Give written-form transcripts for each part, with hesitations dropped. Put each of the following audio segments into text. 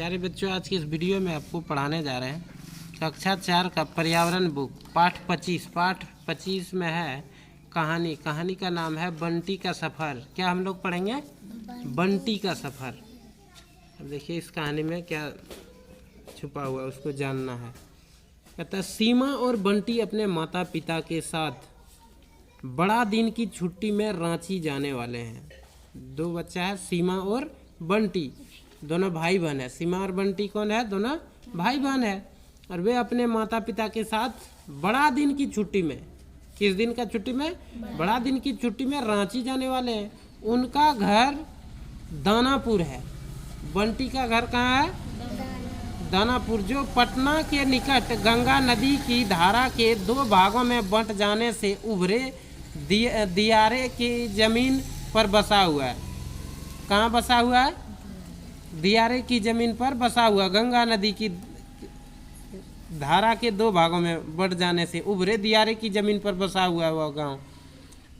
प्यारे बच्चों, आज की इस वीडियो में आपको पढ़ाने जा रहे हैं कक्षा 4 का पर्यावरण बुक पाठ 25 में है कहानी का नाम है बंटी का सफ़र। क्या हम लोग पढ़ेंगे? बंटी का सफ़र। अब देखिए इस कहानी में क्या छुपा हुआ है, उसको जानना है। कहता है, सीमा और बंटी अपने माता पिता के साथ बड़ा दिन की छुट्टी में रांची जाने वाले हैं। दो बच्चा है, सीमा और बंटी, दोनों भाई बहन है। सीमा और बंटी कौन है? दोनों भाई बहन है। और वे अपने माता पिता के साथ बड़ा दिन की छुट्टी में, किस दिन का छुट्टी में? बड़ा दिन की छुट्टी में रांची जाने वाले हैं। उनका घर दानापुर है। बंटी का घर कहाँ है? दानापुर, जो पटना के निकट गंगा नदी की धारा के दो भागों में बंट जाने से उभरे दियारे की जमीन पर बसा हुआ है। कहाँ बसा हुआ है? दियारे की जमीन पर बसा हुआ। गंगा नदी की धारा के दो भागों में बंट जाने से उभरे दियारे की जमीन पर बसा हुआ है वह गांव।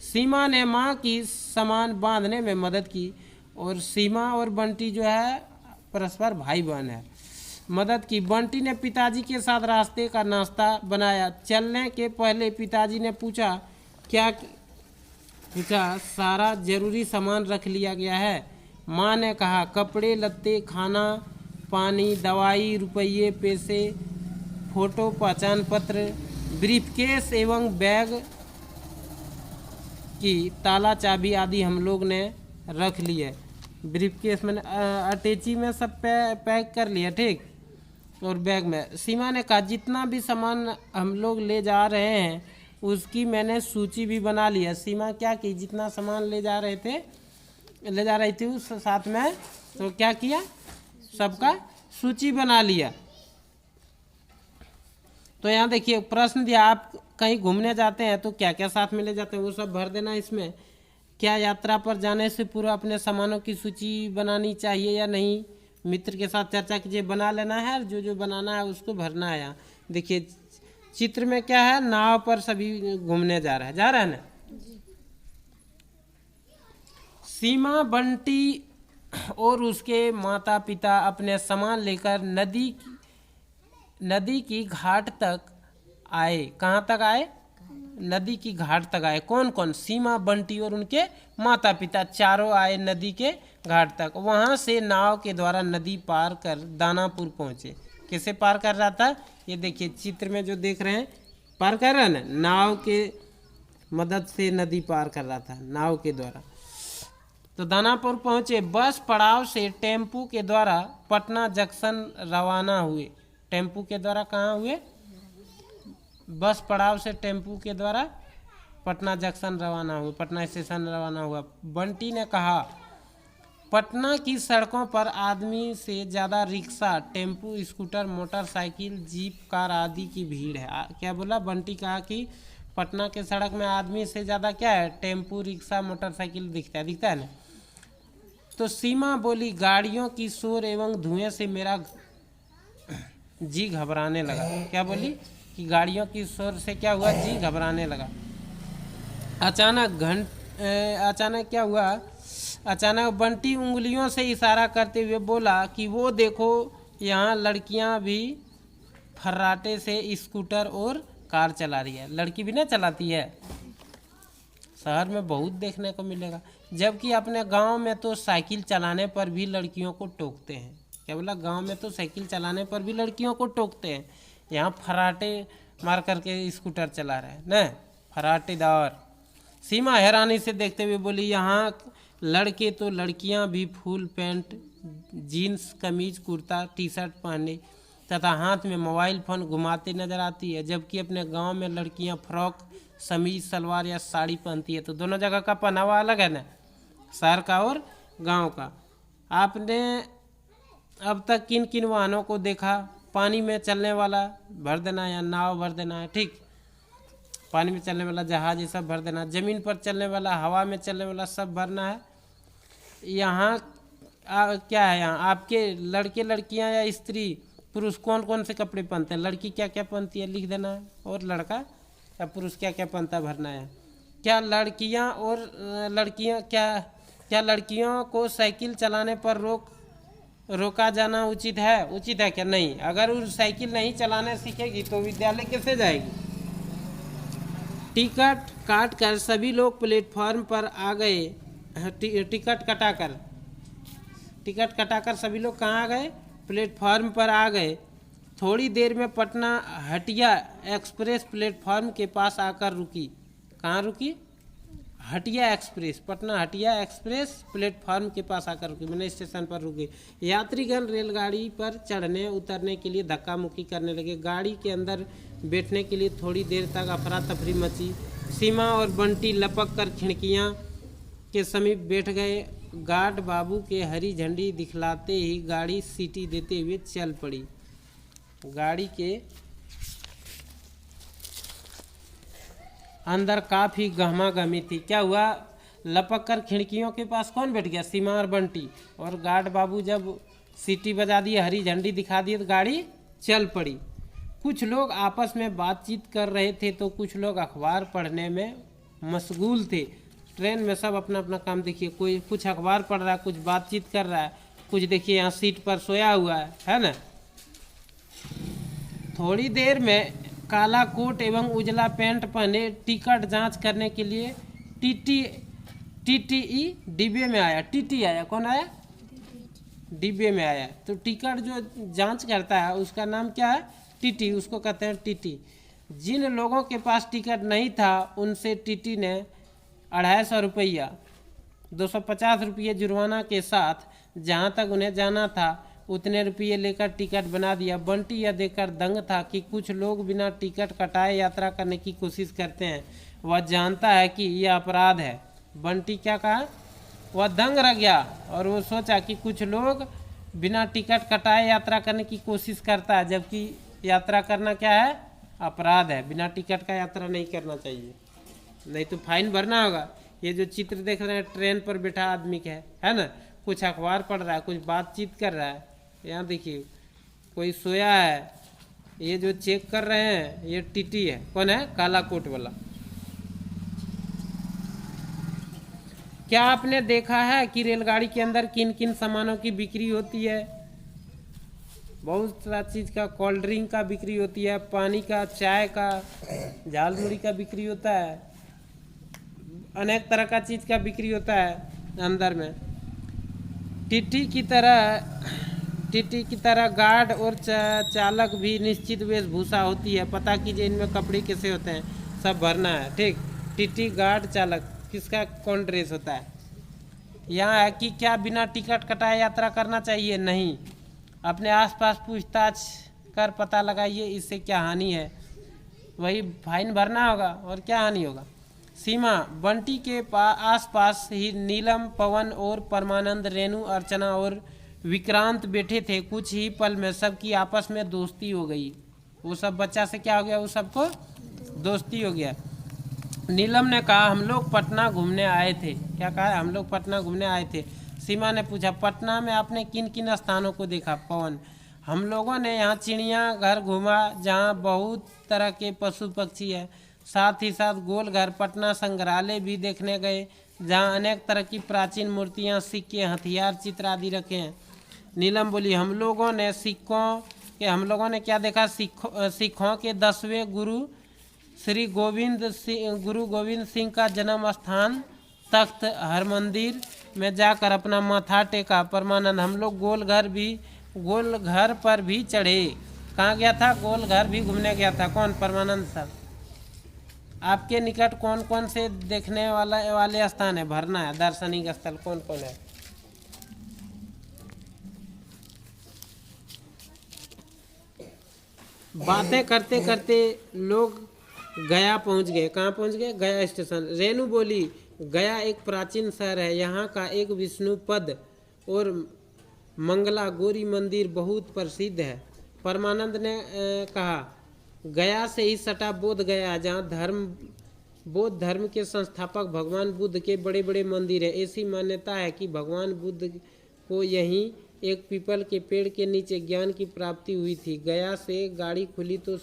सीमा ने माँ की सामान बांधने में मदद की, और सीमा और बंटी जो है परस्पर भाई बहन है, मदद की। बंटी ने पिताजी के साथ रास्ते का नाश्ता बनाया। चलने के पहले पिताजी ने पूछा, सारा जरूरी सामान रख लिया गया है? माँ ने कहा, कपड़े लत्ते, खाना पानी, दवाई, रुपये, पैसे, फोटो, पहचान पत्र, ब्रीफकेस एवं बैग की ताला चाबी आदि हम लोग ने रख ली है। ब्रीफकेस में अटैची में सब पैक कर लिया, ठीक। और बैग में सीमा ने कहा, जितना भी सामान हम लोग ले जा रहे हैं उसकी मैंने सूची भी बना ली है। सीमा क्या की, जितना सामान ले जा रही थी उस साथ में, तो क्या किया, सबका सूची बना लिया। तो यहाँ देखिए प्रश्न दिया, आप कहीं घूमने जाते हैं तो क्या क्या साथ में ले जाते हैं, वो सब भर देना इसमें। क्या यात्रा पर जाने से पूर्व अपने सामानों की सूची बनानी चाहिए या नहीं? मित्र के साथ चर्चा कीजिए, बना लेना है, और जो जो बनाना है उसको भरना है। यहाँ देखिए चित्र में क्या है, नाव पर सभी घूमने जा रहे हैं ना। सीमा, बंटी और उसके माता पिता अपने सामान लेकर नदी की घाट तक आए। कहाँ तक आए? नदी की घाट तक आए। कौन कौन? सीमा, बंटी और उनके माता पिता, चारों आए नदी के घाट तक। वहाँ से नाव के द्वारा नदी पार कर दानापुर पहुँचे। कैसे पार कर रहा था? ये देखिए चित्र में जो देख रहे हैं, पार कर रहा है ना, नाव के मदद से नदी पार कर रहा था, नाव के द्वारा। तो दानापुर पहुँचे। बस पड़ाव से टेम्पू के द्वारा पटना जंक्शन रवाना हुए। टेम्पू के द्वारा कहाँ हुए? बस पड़ाव से टेम्पू के द्वारा पटना जंक्शन रवाना हुए, पटना स्टेशन रवाना हुआ। बंटी ने कहा, पटना की सड़कों पर आदमी से ज़्यादा rickshaw, tempo, scooter, motorcycle, jeep, car आदि की भीड़ है। क्या बोला? बंटी कहा कि पटना के सड़क में आदमी से ज़्यादा क्या है? टेम्पू, रिक्शा, मोटरसाइकिल दिखता है ना। तो सीमा बोली, गाड़ियों की शोर एवं धुएं से मेरा जी घबराने लगा। क्या बोली? कि गाड़ियों की शोर से क्या हुआ? जी घबराने लगा। अचानक क्या हुआ? अचानक बंटी उंगलियों से इशारा करते हुए बोला कि वो देखो, यहाँ लड़कियाँ भी फर्राटे से स्कूटर और कार चला रही है। लड़की भी ना चलाती है, शहर में बहुत देखने को मिलेगा। जबकि अपने गांव में तो साइकिल चलाने पर भी लड़कियों को टोकते हैं। क्या बोला? गांव में तो साइकिल चलाने पर भी लड़कियों को टोकते हैं, यहाँ फर्राटे मार करके स्कूटर चला रहे हैं न, फर्राटेदार। सीमा हैरानी से देखते हुए बोली, यहाँ लड़के तो लड़कियाँ भी फुल पैंट, जीन्स, कमीज, कुर्ता, टी शर्ट पहने तथा हाथ में मोबाइल फ़ोन घुमाते नजर आती है। जबकि अपने गांव में लड़कियां फ्रॉक, समीज, सलवार या साड़ी पहनती है। तो दोनों जगह का पहनावा अलग है ना, शहर का और गांव का। आपने अब तक किन किन वाहनों को देखा? पानी में चलने वाला भर देना या नाव भर देना है, ठीक। पानी में चलने वाला जहाज ये सब भर देना। ज़मीन पर चलने वाला, हवा में चलने वाला सब भरना है। यहाँ क्या है? यहाँ आपके लड़के, लड़कियाँ या स्त्री पुरुष कौन कौन से कपड़े पहनते हैं? लड़की क्या क्या पहनती है लिख देना है, और लड़का या पुरुष क्या क्या पहनता है भरना है। क्या लड़कियां को साइकिल चलाने पर रोका जाना उचित है क्या? नहीं। अगर वो साइकिल नहीं चलाना सीखेगी तो विद्यालय कैसे जाएगी? टिकट काट कर सभी लोग प्लेटफॉर्म पर आ गए। टिकट कटाकर सभी लोग कहाँ आ गए? प्लेटफॉर्म पर आ गए। थोड़ी देर में पटना हटिया एक्सप्रेस प्लेटफॉर्म के पास आकर रुकी। कहाँ रुकी? Hatia express, Patna Hatia express platform के पास आकर रुकी, मैंने स्टेशन पर रुके। यात्रीगण रेलगाड़ी पर चढ़ने उतरने के लिए धक्का मुक्की करने लगे। गाड़ी के अंदर बैठने के लिए थोड़ी देर तक अफरा तफरी मची। सीमा और बंटी लपक कर खिड़कियाँ के समीप बैठ गए। गार्ड बाबू के हरी झंडी दिखलाते ही गाड़ी सीटी देते हुए चल पड़ी। गाड़ी के अंदर काफ़ी गहमा-गहमी थी। क्या हुआ? लपक कर खिड़कियों के पास कौन बैठ गया? सीमा और बंटी। और गार्ड बाबू जब सीटी बजा दी, हरी झंडी दिखा दी तो गाड़ी चल पड़ी। कुछ लोग आपस में बातचीत कर रहे थे तो कुछ लोग अखबार पढ़ने में मशगूल थे। ट्रेन में सब अपना अपना काम, देखिए कोई कुछ अखबार पढ़ रहा है, कुछ बातचीत कर रहा है, कुछ देखिए यहाँ सीट पर सोया हुआ है ना। थोड़ी देर में काला कोट एवं उजला पैंट पहने टिकट जांच करने के लिए टीटीई डिब्बे में आया। टीटी आया, कौन आया? डिब्बे में आया। तो टिकट जो जांच करता है उसका नाम क्या है? टीटी, उसको कहते हैं टीटी। जिन लोगों के पास टिकट नहीं था उनसे टीटी ने 250 रुपया 250 रुपये जुर्माना के साथ जहाँ तक उन्हें जाना था उतने रुपये लेकर टिकट बना दिया। बंटी यह देखकर दंग था कि कुछ लोग बिना टिकट कटाए यात्रा करने की कोशिश करते हैं। वह जानता है कि यह अपराध है। बंटी क्या कहा? वह दंग रह गया और वो सोचा कि कुछ लोग बिना टिकट कटाए यात्रा करने की कोशिश करता है, जबकि यात्रा करना क्या है? अपराध है। बिना टिकट का यात्रा नहीं करना चाहिए, नहीं तो फाइन भरना होगा। ये जो चित्र देख रहे हैं ट्रेन पर बैठा आदमी का है ना, कुछ अखबार पढ़ रहा है, कुछ बातचीत कर रहा है। यहाँ देखिए कोई सोया है। ये जो चेक कर रहे हैं ये टीटी है। कौन है? काला कोट वाला। क्या आपने देखा है कि रेलगाड़ी के अंदर किन किन सामानों की बिक्री होती है? बहुत सारा चीज़ का, कोल्ड ड्रिंक का बिक्री होती है, पानी का, चाय का, झाल मुड़ी का बिक्री होता है, अनेक तरह का चीज़ का बिक्री होता है अंदर में। टीटी की तरह गार्ड और चालक भी निश्चित वेशभूषा होती है। पता कीजिए इनमें कपड़े कैसे होते हैं, सब भरना है। ठीक, टीटी, गार्ड, चालक, किसका कौन ड्रेस होता है? यहाँ है कि क्या बिना टिकट कटाए यात्रा करना चाहिए? नहीं। अपने आसपास पूछताछ कर पता लगाइए इससे क्या हानि है। वही फाइन भरना होगा और क्या हानि होगा। सीमा, बंटी के आसपास ही नीलम, पवन और परमानंद, रेणु, अर्चना और विक्रांत बैठे थे। कुछ ही पल में सबकी आपस में दोस्ती हो गई। वो सब बच्चा से क्या हो गया? वो सबको दोस्ती हो गया। नीलम ने कहा, हम लोग पटना घूमने आए थे। क्या कहा? हम लोग पटना घूमने आए थे। सीमा ने पूछा, पटना में आपने किन किन स्थानों को देखा? पवन, हम लोगों ने यहाँ चिड़ियाघर घूमा जहाँ बहुत तरह के पशु पक्षी है। साथ ही साथ गोलघर, पटना संग्रहालय भी देखने गए जहाँ अनेक तरह की प्राचीन मूर्तियाँ, सिक्के, हथियार, चित्र आदि रखे हैं। नीलम बोली, हम लोगों ने क्या देखा? सिखों के 10वें गुरु श्री गुरु गोविंद सिंह का जन्म स्थान तख्त हरमंदिर में जाकर अपना माथा टेका। परमानंद, हम लोग गोलघर पर भी चढ़े। कहाँ गया था? गोलघर भी घूमने गया था। कौन? परमानंद साहब। आपके निकट कौन कौन से देखने वाले स्थान है? भरना है। दार्शनिक स्थल कौन कौन है? बातें करते करते लोग गया पहुंच गए। कहाँ पहुंच गए? गया स्टेशन। रेणु बोली, गया एक प्राचीन शहर है। यहाँ का एक विष्णुपद और मंगला गौरी मंदिर बहुत प्रसिद्ध है। परमानंद ने कहा, गया से ही सटा बोध गया जहाँ बौद्ध धर्म के संस्थापक भगवान बुद्ध के बड़े बड़े मंदिर है। ऐसी मान्यता है कि भगवान बुद्ध को यहीं एक पीपल के पेड़ के नीचे ज्ञान की प्राप्ति हुई थी। गया से गाड़ी खुली तो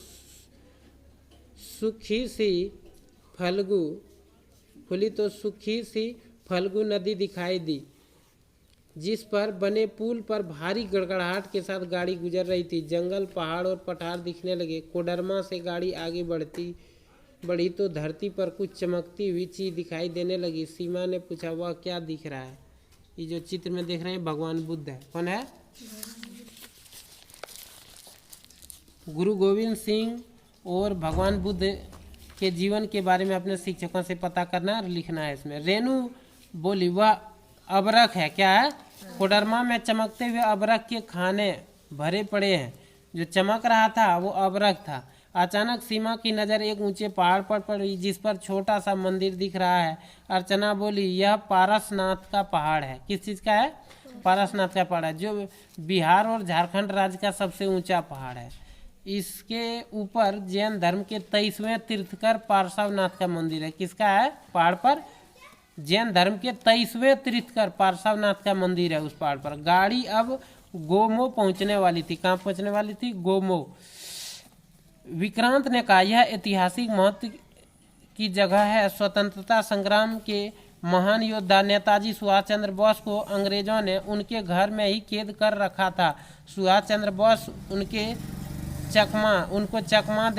सुखी सी फल्गु नदी दिखाई दी। जिस पर बने पुल पर भारी गड़गड़ाहट के साथ गाड़ी गुजर रही थी। जंगल, पहाड़ और पठार दिखने लगे। कोडरमा से गाड़ी आगे बढ़ी तो धरती पर कुछ चमकती हुई चीज दिखाई देने लगी। सीमा ने पूछा, वह क्या दिख रहा है? ये जो चित्र में देख रहे हैं भगवान बुद्ध है। कौन है? गुरु गोविंद सिंह और भगवान बुद्ध के जीवन के बारे में अपने शिक्षकों से पता करना और लिखना है इसमें। रेणु बोली, वह अबरख है। क्या है? कोडरमा में चमकते हुए अबरख के खाने भरे पड़े हैं। जो चमक रहा था वो अबरख था। अचानक सीमा की नज़र एक ऊंचे पहाड़ पर पड़ी जिस पर छोटा सा मंदिर दिख रहा है। अर्चना बोली, यह पारसनाथ का पहाड़ है। किस चीज़ का है? पारसनाथ का पहाड़ है, जो बिहार और झारखंड राज्य का सबसे ऊंचा पहाड़ है। इसके ऊपर जैन धर्म के 23वें तीर्थकर पार्श्वनाथ का मंदिर है। किसका है? पहाड़ पर जैन धर्म के 23वें तीर्थकर पार्श्वनाथ का मंदिर है उस पहाड़ पर। गाड़ी अब गोमो पहुंचने वाली थी। कहाँ पहुंचने वाली थी? गोमो। विक्रांत ने कहा, यह ऐतिहासिक महत्व की जगह है। स्वतंत्रता संग्राम के महान योद्धा नेताजी सुभाष चंद्र बोस को अंग्रेजों ने उनके घर में ही कैद कर रखा था। सुभाष चंद्र बोस उनको चकमा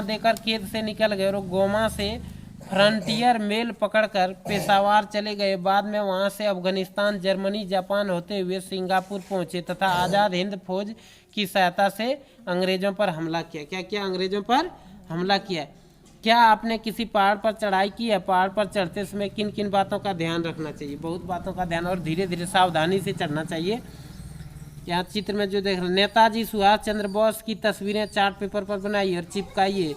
देकर कैद से निकल गए और गोमा से फ्रंटियर मेल पकड़कर पेशावर चले गए। बाद में वहां से अफगानिस्तान, जर्मनी, जापान होते हुए सिंगापुर पहुंचे तथा आज़ाद हिंद फौज की सहायता से अंग्रेजों पर हमला किया। क्या किया? अंग्रेजों पर हमला किया। क्या आपने किसी पहाड़ पर चढ़ाई की है? पहाड़ पर चढ़ते समय किन किन बातों का ध्यान रखना चाहिए? बहुत बातों का ध्यान, और धीरे धीरे सावधानी से चढ़ना चाहिए। यहाँ चित्र में जो देख रहे हैं, नेताजी सुभाष चंद्र बोस की तस्वीरें चार्ट पेपर पर बनाइए और चिपकाइए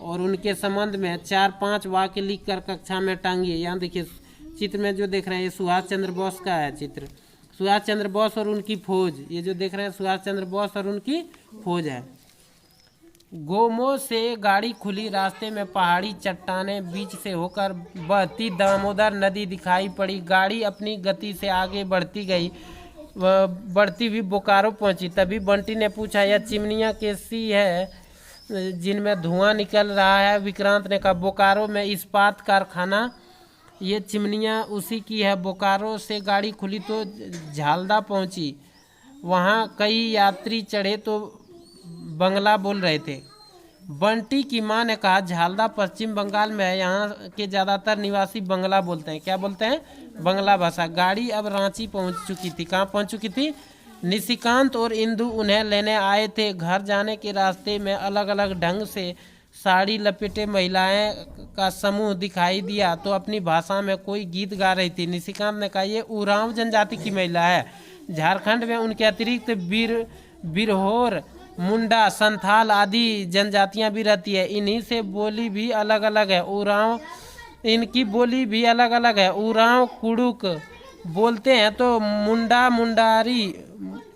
और उनके संबंध में 4-5 वाक्य लिखकर कक्षा में टांगिए। यहाँ देखिए चित्र में जो देख रहे हैं ये सुभाष चंद्र बोस का है चित्र। सुभाष चंद्र बोस और उनकी फौज, ये जो देख रहे हैं सुभाष चंद्र बोस और उनकी फौज है। गोमो से गाड़ी खुली। रास्ते में पहाड़ी चट्टानें बीच से होकर बहती दामोदर नदी दिखाई पड़ी। गाड़ी अपनी गति से आगे बढ़ती हुई बोकारो पहुंची। तभी बंटी ने पूछा, यह चिमनियाँ कैसी है जिनमें धुआं निकल रहा है? विक्रांत ने कहा, बोकारो में इस्पात कारखाना, ये चिमनियाँ उसी की है। बोकारो से गाड़ी खुली तो झालदा पहुंची। वहाँ कई यात्री चढ़े तो बंगला बोल रहे थे। बंटी की माँ ने कहा, झालदा पश्चिम बंगाल में है, यहाँ के ज़्यादातर निवासी बंगला बोलते हैं। क्या बोलते हैं? बंगला भाषा। गाड़ी अब रांची पहुँच चुकी थी। कहाँ पहुँच चुकी थी? निशिकांत और इंदु उन्हें लेने आए थे। घर जाने के रास्ते में अलग अलग ढंग से साड़ी लपेटे महिलाएं का समूह दिखाई दिया तो अपनी भाषा में कोई गीत गा रही थी। निशिकांत ने कहा, ये उरांव जनजाति की महिला है। झारखंड में उनके अतिरिक्त बिरहोर, मुंडा, संथाल आदि जनजातियां भी रहती है। इन्हीं से बोली भी अलग अलग है। उरांव, इनकी बोली भी अलग अलग है। उरांव कुड़ुक बोलते हैं तो मुंडा मुंडारी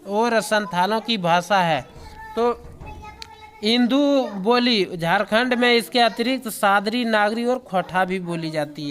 और संथालों की भाषा है। तो इंदू बोली झारखंड में इसके अतिरिक्त सादरी, नागरी और खोटा भी बोली जाती है।